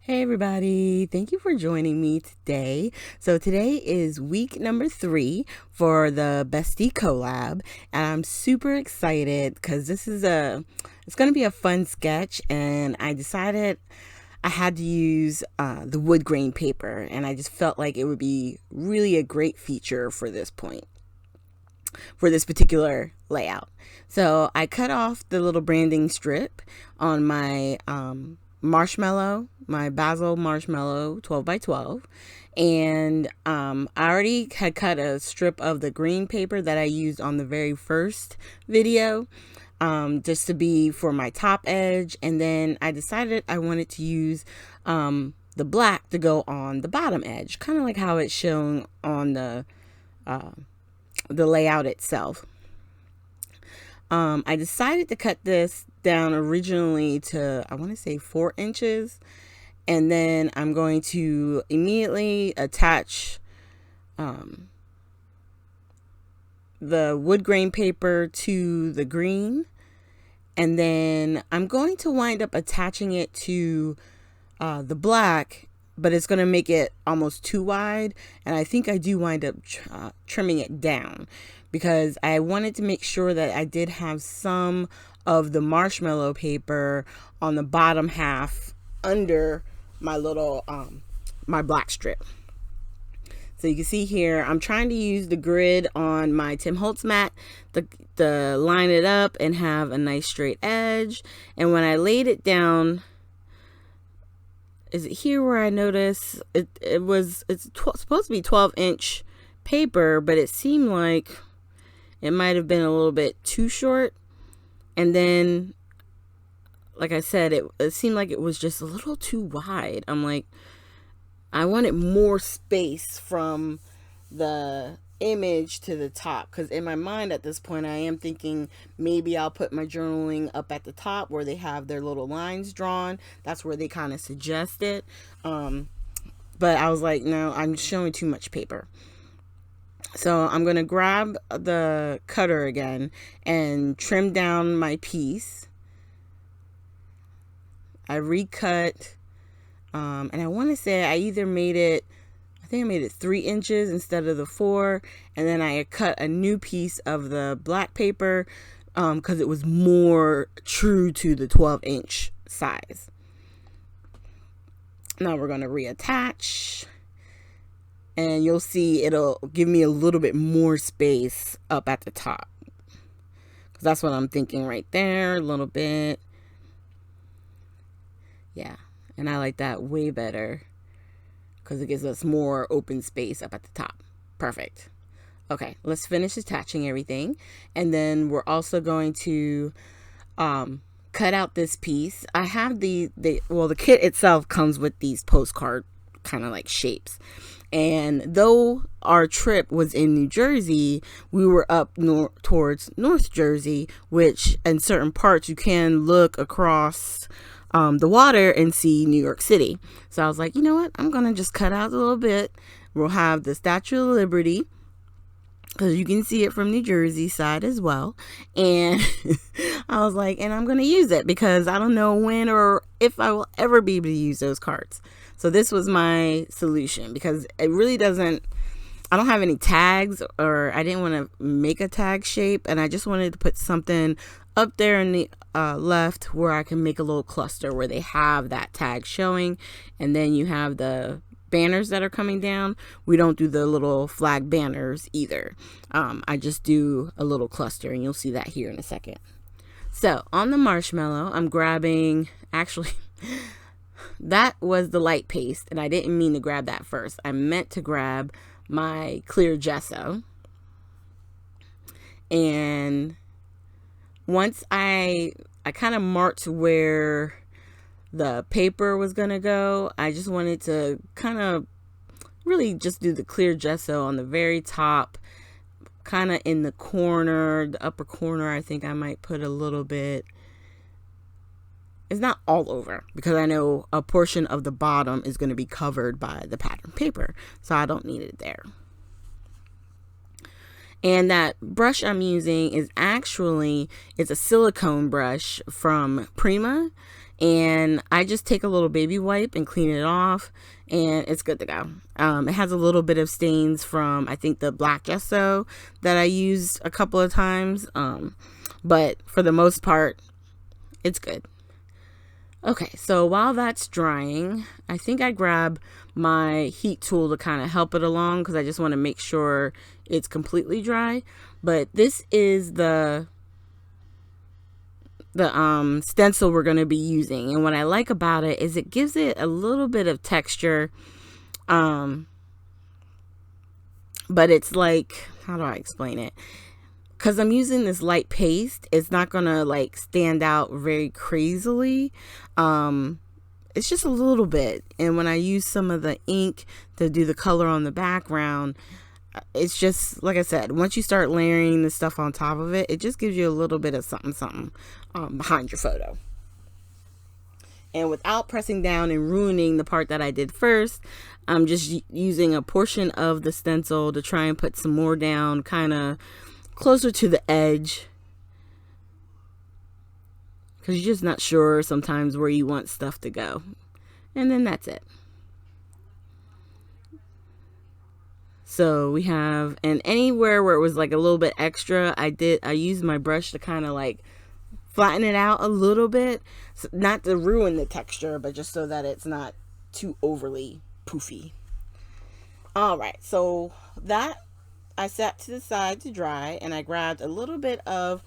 Hey everybody, thank you for joining me today. So today is week number 3 for the Bestie collab, and I'm super excited because it's going to be a fun sketch, and I decided I had to use the wood grain paper, and I just felt like it would be really a great feature for this point, for this particular layout. So I cut off the little branding strip on my marshmallow, my basil marshmallow 12 by 12, and I already had cut a strip of the green paper that I used on the very first video, just to be for my top edge, and then I decided I wanted to use the black to go on the bottom edge, kind of like how it's shown on the layout itself. I decided to cut this down originally to, I want to say 4 inches. And then I'm going to immediately attach the wood grain paper to the green. And then I'm going to wind up attaching it to the black, but it's going to make it almost too wide. And I think I do wind up trimming it down, because I wanted to make sure that I did have some of the marshmallow paper on the bottom half under my little my black strip. So you can see here, I'm trying to use the grid on my Tim Holtz mat to line it up and have a nice straight edge. And when I laid it down, is it here where I notice it's supposed to be 12-inch paper, but it seemed like it might have been a little bit too short. And then, like I said, it seemed like it was just a little too wide. I'm like, I wanted more space from the image to the top, because in my mind at this point I am thinking maybe I'll put my journaling up at the top where they have their little lines drawn. That's where they kind of suggest it. But I was like, no, I'm showing too much paper. So I'm going to grab the cutter again and trim down my piece. I recut, and I want to say I either made it, I think I made it 3 inches instead of the 4, and then I cut a new piece of the black paper because it was more true to the 12-inch size. Now we're going to reattach. And you'll see it'll give me a little bit more space up at the top, because that's what I'm thinking right there, a little bit. Yeah, and I like that way better because it gives us more open space up at the top. Perfect. Okay, let's finish attaching everything, and then we're also going to cut out this piece. I have the kit itself comes with these postcard kind of like shapes. And though our trip was in New Jersey, we were up towards North Jersey, which in certain parts you can look across the water and see New York City. So I was like, you know what? I'm going to just cut out a little bit. We'll have the Statue of Liberty, because you can see it from New Jersey side as well. And I was like, and I'm going to use it because I don't know when or if I will ever be able to use those cards. So this was my solution, because it really doesn't, I don't have any tags, or I didn't want to make a tag shape, and I just wanted to put something up there in the left where I can make a little cluster where they have that tag showing. And then you have the banners that are coming down. We don't do the little flag banners either. I just do a little cluster, and you'll see that here in a second. So on the marshmallow, I'm grabbing, actually that was the light paste, and I didn't mean to grab that first. I meant to grab my clear gesso. And once I kind of marked where the paper was gonna go, I just wanted to kind of really just do the clear gesso on the very top, kind of in the corner, the upper corner. I think I might put a little bit. It's not all over, because I know a portion of the bottom is going to be covered by the pattern paper, so I don't need it there. And that brush I'm using is actually, it's a silicone brush from Prima, and I just take a little baby wipe and clean it off, and it's good to go. It has a little bit of stains from, I think, the black gesso that I used a couple of times, but for the most part, it's good. Okay, so while that's drying, I think I grab my heat tool to kind of help it along, because I just want to make sure it's completely dry. But this is the stencil we're going to be using, and what I like about it is it gives it a little bit of texture, but it's like, how do I explain it? Because I'm using this light paste, it's not gonna like stand out very crazily. It's just a little bit, and when I use some of the ink to do the color on the background, it's just, like I said, once you start layering the stuff on top of it, it just gives you a little bit of something behind your photo. And without pressing down and ruining the part that I did first, I'm just using a portion of the stencil to try and put some more down, kind of closer to the edge, because you're just not sure sometimes where you want stuff to go. And then that's it. So we have, and anywhere where it was like a little bit extra, I used my brush to kind of like flatten it out a little bit, so not to ruin the texture, but just so that it's not too overly poofy. All right, so that I set to the side to dry, and I grabbed a little bit of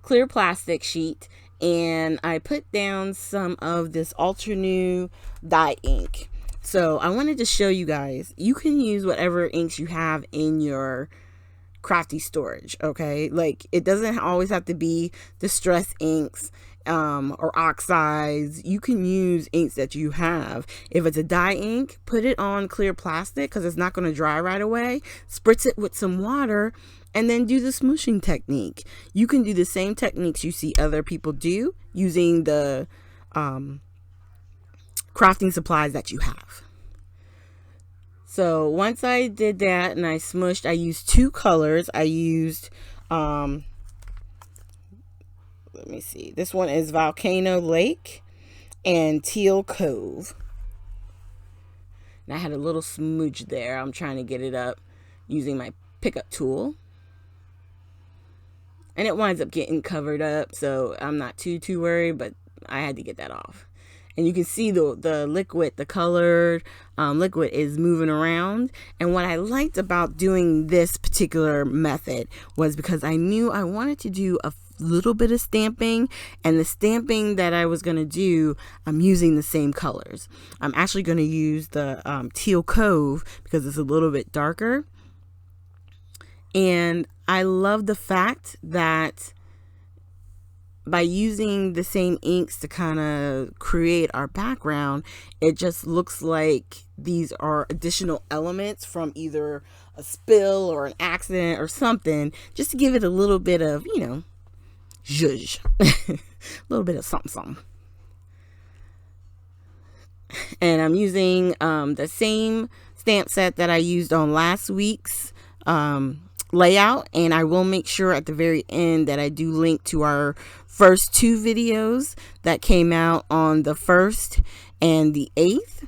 clear plastic sheet, and I put down some of this Alltanew dye ink. So I wanted to show you guys, you can use whatever inks you have in your crafty storage, okay? Like, it doesn't always have to be distress inks or oxides. You can use inks that you have. If it's a dye ink, put it on clear plastic, because it's not going to dry right away. Spritz it with some water, and then do the smooshing technique. You can do the same techniques you see other people do using the crafting supplies that you have. So once I did that and I smushed, I used two colors. I used let me see, this one is Volcano Lake and Teal Cove, and I had a little smooch there. I'm trying to get it up using my pickup tool, and it winds up getting covered up, so I'm not too worried, but I had to get that off. And you can see the liquid, the colored liquid is moving around. And what I liked about doing this particular method was because I knew I wanted to do a little bit of stamping, and the stamping that I was going to do, I'm using the same colors. I'm actually going to use the Teal Cove because it's a little bit darker. And I love the fact that by using the same inks to kind of create our background, it just looks like these are additional elements from either a spill or an accident or something, just to give it a little bit of, you know, zhuzh, a little bit of something. And I'm using the same stamp set that I used on last week's layout, and I will make sure at the very end that I do link to our first two videos that came out on the 1st and the 8th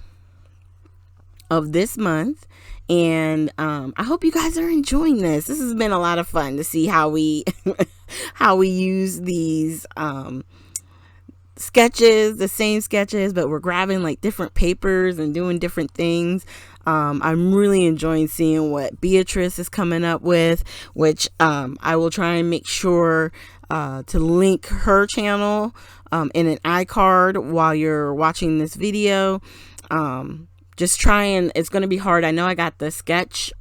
of this month. And I hope you guys are enjoying this. This has been a lot of fun to see how we how we use these sketches, the same sketches, but we're grabbing like different papers and doing different things. I'm really enjoying seeing what BEATRIZ is coming up with, which I will try and make sure to link her channel in an iCard while you're watching this video. Just trying, it's going to be hard. I know I got the sketch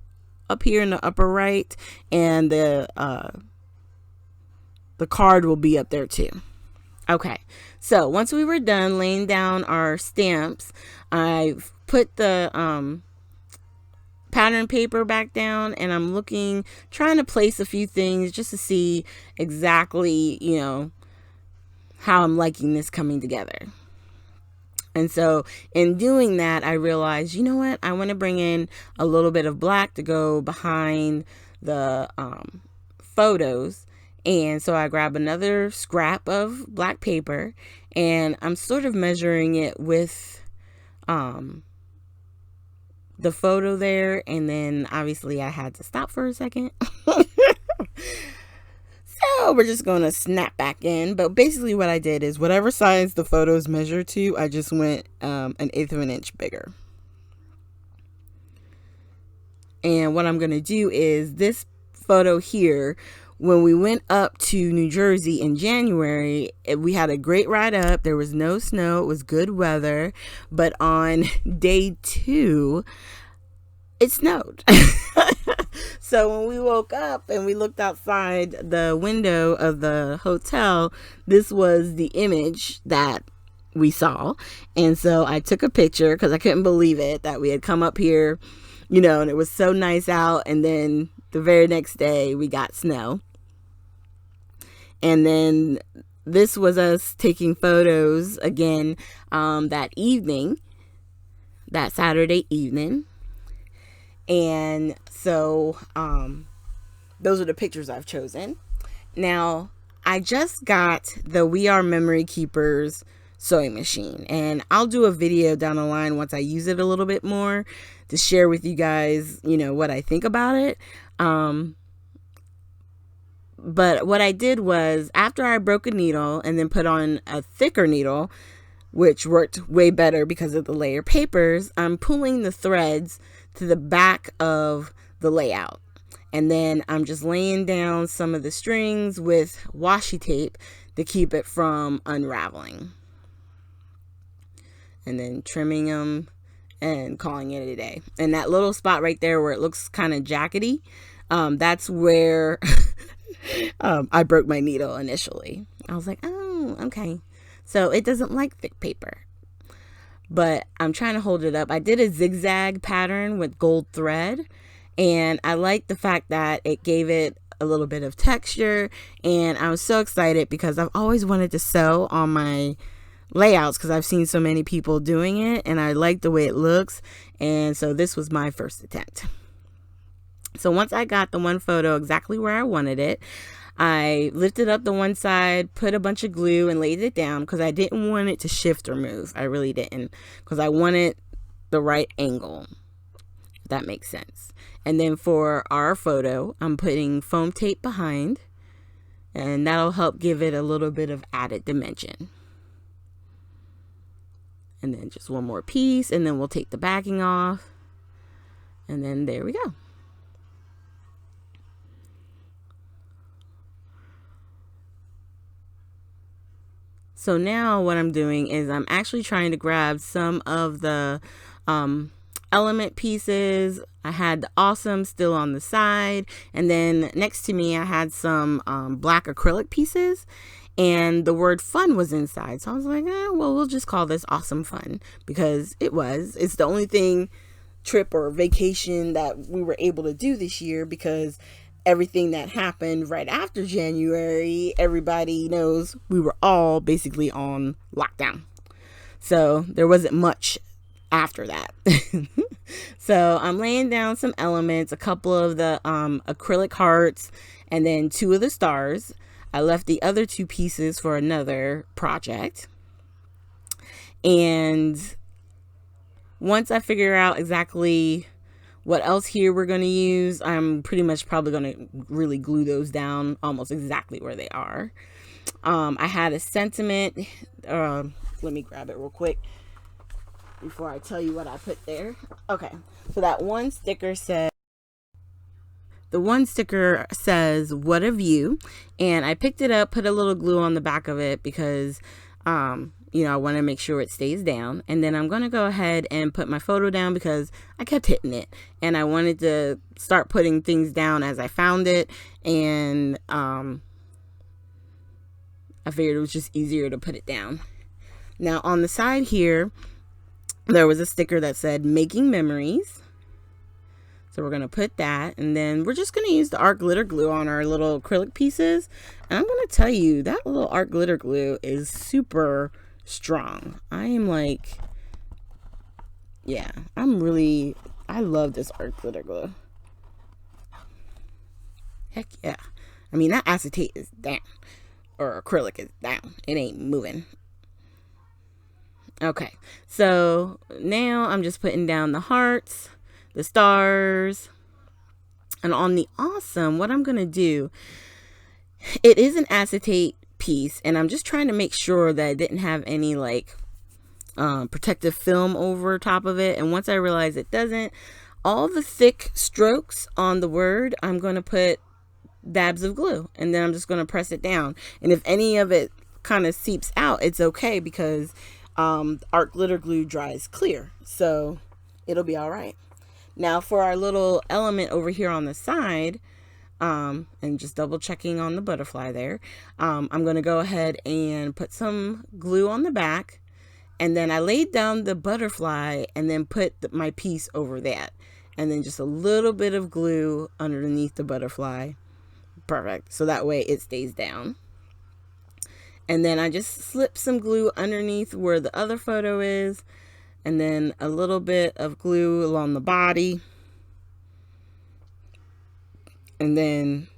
up here in the upper right, and the card will be up there too. Okay, so once we were done laying down our stamps, I've put the pattern paper back down, and I'm trying to place a few things just to see exactly, you know, how I'm liking this coming together. And so in doing that, I realized, you know what, I want to bring in a little bit of black to go behind the photos. And so I grab another scrap of black paper, And I'm sort of measuring it with the photo there, and then obviously I had to stop for a second. So we're just going to snap back in. But basically what I did is whatever size the photos measure to, I just went 1/8 of an inch bigger. And what I'm going to do is this photo here, when we went up to New Jersey in January, we had a great ride up. There was no snow. It was good weather. But on day 2, it snowed. So when we woke up and we looked outside the window of the hotel, this was the image that we saw. And so I took a picture because I couldn't believe it that we had come up here, you know, and it was so nice out. And then the very next day we got snow. And then this was us taking photos again that evening, that Saturday evening. And so those are the pictures I've chosen. Now, I just got the We Are Memory Keepers sewing machine, and I'll do a video down the line once I use it a little bit more to share with you guys, you know, what I think about it. But what I did was, after I broke a needle and then put on a thicker needle, which worked way better because of the layer papers, I'm pulling the threads to the back of the layout. And then I'm just laying down some of the strings with washi tape to keep it from unraveling. And then trimming them and calling it a day. And that little spot right there where it looks kind of jackety, that's where I broke my needle initially. I was like, oh, okay. So it doesn't like thick paper. But I'm trying to hold it up. I did a zigzag pattern with gold thread, and I like the fact that it gave it a little bit of texture, and I was so excited because I've always wanted to sew on my layouts because I've seen so many people doing it, and I like the way it looks, and so this was my first attempt. So once I got the one photo exactly where I wanted it, I lifted up the one side, put a bunch of glue, and laid it down because I didn't want it to shift or move. I really didn't, because I wanted the right angle, if that makes sense. And then for our photo, I'm putting foam tape behind, and that'll help give it a little bit of added dimension. And then just one more piece, and then we'll take the backing off, and then there we go. So now what I'm doing is I'm actually trying to grab some of the element pieces. I had the awesome still on the side, and then next to me I had some black acrylic pieces, and the word fun was inside. So I was like, well, we'll just call this awesome fun, because it's the only thing, trip or vacation, that we were able to do this year, because everything that happened right after January, everybody knows we were all basically on lockdown. So there wasn't much after that. So I'm laying down some elements, a couple of the acrylic hearts, and then 2 of the stars. I left the other 2 pieces for another project. And once I figure out exactly what else here we're going to use, I'm pretty much probably going to really glue those down almost exactly where they are. I had a sentiment. Let me grab it real quick before I tell you what I put there. Okay, so that one sticker says, what a view, and I picked it up, put a little glue on the back of it because you know, I want to make sure it stays down. And then I'm going to go ahead and put my photo down because I kept hitting it, and I wanted to start putting things down as I found it. And I figured it was just easier to put it down. Now on the side here, there was a sticker that said making memories. So we're going to put that, and then we're just going to use the art glitter glue on our little acrylic pieces. And I'm going to tell you, that little art glitter glue is super strong. I am like, yeah, I love this art glitter glue. Heck yeah. I mean, that acetate is down, or acrylic is down. It ain't moving. Okay, so now I'm just putting down the hearts, the stars, and on the awesome, what I'm going to do, it is an acetate piece, and I'm just trying to make sure that it didn't have any like protective film over top of it. And once I realize it doesn't, all the thick strokes on the word, I'm going to put dabs of glue, and then I'm just going to press it down. And if any of it kind of seeps out, it's okay, because art glitter glue dries clear, so it'll be all right. Now for our little element over here on the side, and just double checking on the butterfly there, I'm going to go ahead and put some glue on the back, and then I laid down the butterfly and then put my piece over that, and then just a little bit of glue underneath the butterfly. Perfect. So that way it stays down. And then I just slip some glue underneath where the other photo is, and then a little bit of glue along the body. And then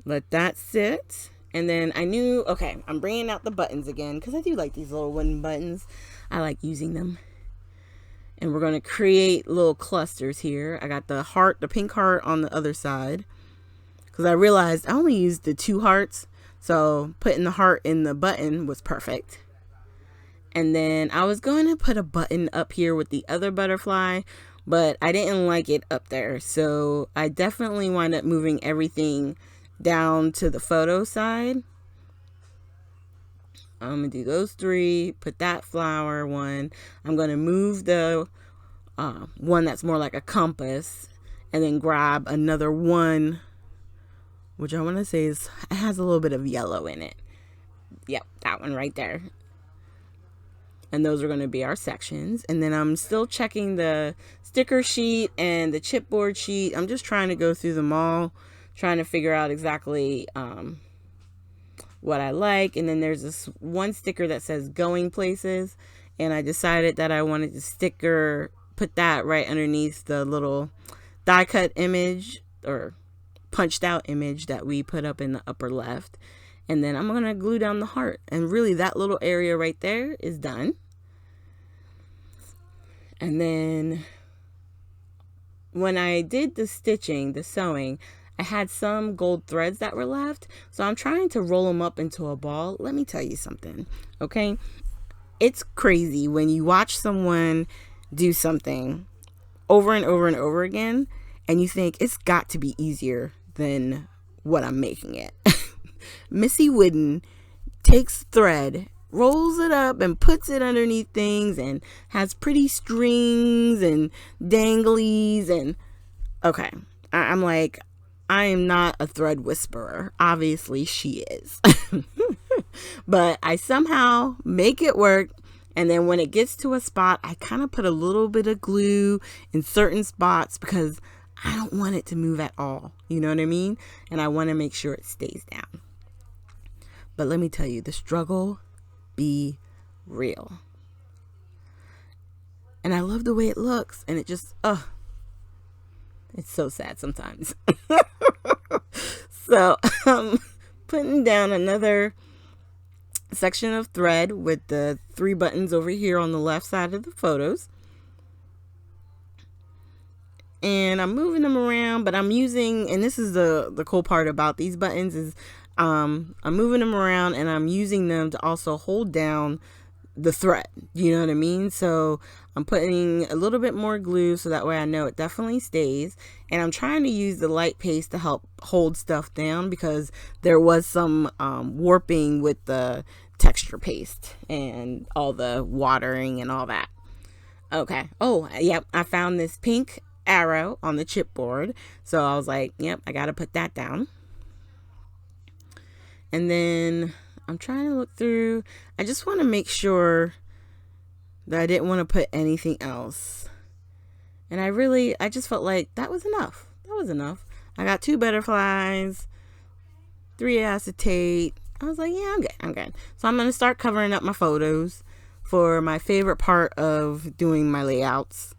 let that sit. And then I knew, okay, I'm bringing out the buttons again, because I do like these little wooden buttons. I like using them. And we're going to create little clusters here. I got the heart, the pink heart on the other side, because I realized I only used the 2 hearts. So putting the heart in the button was perfect. And then I was going to put a button up here with the other butterfly, but I didn't like it up there. So I definitely wound up moving everything down to the photo side. I'm going to do those 3, put that flower one. I'm going to move the one that's more like a compass, and then grab another one, which I want to say is, it has a little bit of yellow in it. Yep, that one right there. And those are going to be our sections. And then I'm still checking the sticker sheet and the chipboard sheet. I'm just trying to go through them all, trying to figure out exactly what I like. And then there's this one sticker that says going places, and I decided that I wanted to put that right underneath the little die cut image, or punched out image that we put up in the upper left. And then I'm going to glue down the heart, and really that little area right there is done. And then when I did the stitching, the sewing, I had some gold threads that were left, so I'm trying to roll them up into a ball. Let me tell you something, okay? It's crazy when you watch someone do something over and over and over again, and you think it's got to be easier than what I'm making it. Missy Wooden takes thread, rolls it up, and puts it underneath things, and has pretty strings and danglies, and okay, I'm like, I am not a thread whisperer. Obviously she is. But I somehow make it work. And then when it gets to a spot, I kind of put a little bit of glue in certain spots, because I don't want it to move at all. You know what I mean? And I want to make sure it stays down. But let me tell you, the struggle be real. And I love the way it looks. And it just, it's so sad sometimes. So I'm putting down another section of thread with the 3 buttons over here on the left side of the photos. And I'm moving them around, but I'm using, and this is the cool part about these buttons, is I'm moving them around, and I'm using them to also hold down the thread. You know what I mean? So I'm putting a little bit more glue, so that way I know it definitely stays. And I'm trying to use the light paste to help hold stuff down, because there was some warping with the texture paste and all the watering and all that. Okay. Oh, yep. I found this pink arrow on the chipboard, so I was like, yep, I gotta put that down. And then I'm trying to look through. I just want to make sure that I didn't want to put anything else. And I just felt like that was enough. That was enough. I got 2 butterflies, 3 acetate. I was like, yeah, I'm good. So I'm going to start covering up my photos for my favorite part of doing my layouts,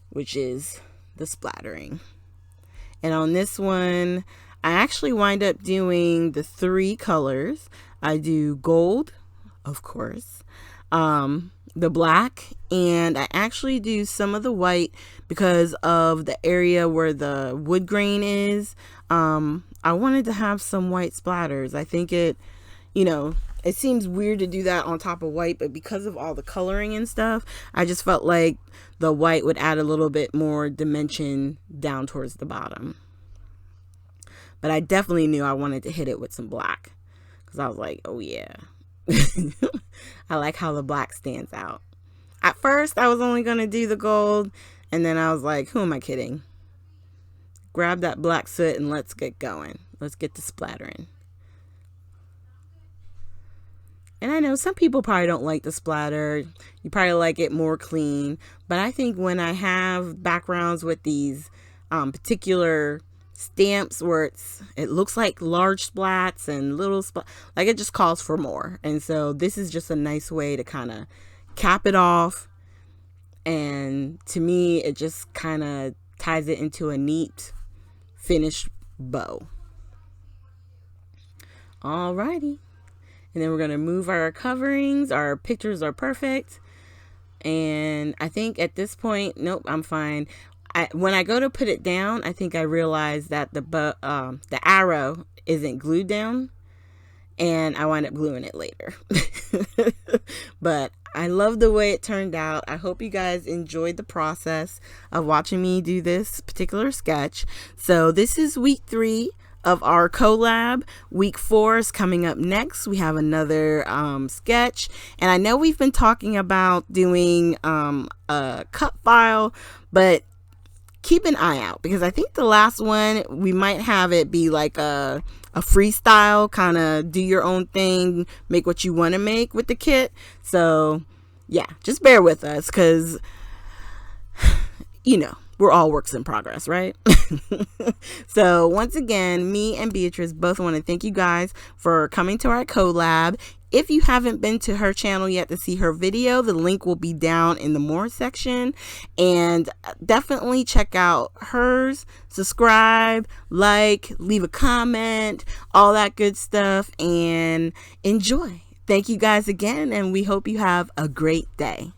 which is the splattering. And on this one, I actually wind up doing the 3 colors. I do gold, of course, the black, and I actually do some of the white because of the area where the wood grain is. I wanted to have some white splatters. I think it, you know, it seems weird to do that on top of white, but because of all the coloring and stuff, I just felt like the white would add a little bit more dimension down towards the bottom. But I definitely knew I wanted to hit it with some black because I was like, oh yeah. I like how the black stands out. At first, I was only going to do the gold, and then I was like, who am I kidding? Grab that black soot and let's get going. Let's get the splattering. And I know some people probably don't like the splatter. You probably like it more clean. But I think when I have backgrounds with these particular stamps where it looks like large splats and little like it just calls for more. And so this is just a nice way to kind of cap it off. And to me, it just kind of ties it into a neat finished bow. Alrighty. And then we're going to move our coverings. Our pictures are perfect. And I think at this point, nope, I'm fine. When I go to put it down, I think I realized that the arrow isn't glued down. And I wind up gluing it later. But I love the way it turned out. I hope you guys enjoyed the process of watching me do this particular sketch. So this is week 3 of our collab. Week 4 is coming up next. We have another sketch, and I know we've been talking about doing a cut file, but keep an eye out because I think the last one we might have it be like a freestyle, kind of do your own thing, make what you want to make with the kit. So yeah, just bear with us because you know we're all works in progress, right? So once again, me and BEATRIZ both want to thank you guys for coming to our collab. If you haven't been to her channel yet to see her video, the link will be down in the more section. And definitely check out hers, subscribe, like, leave a comment, all that good stuff, and enjoy. Thank you guys again, and we hope you have a great day.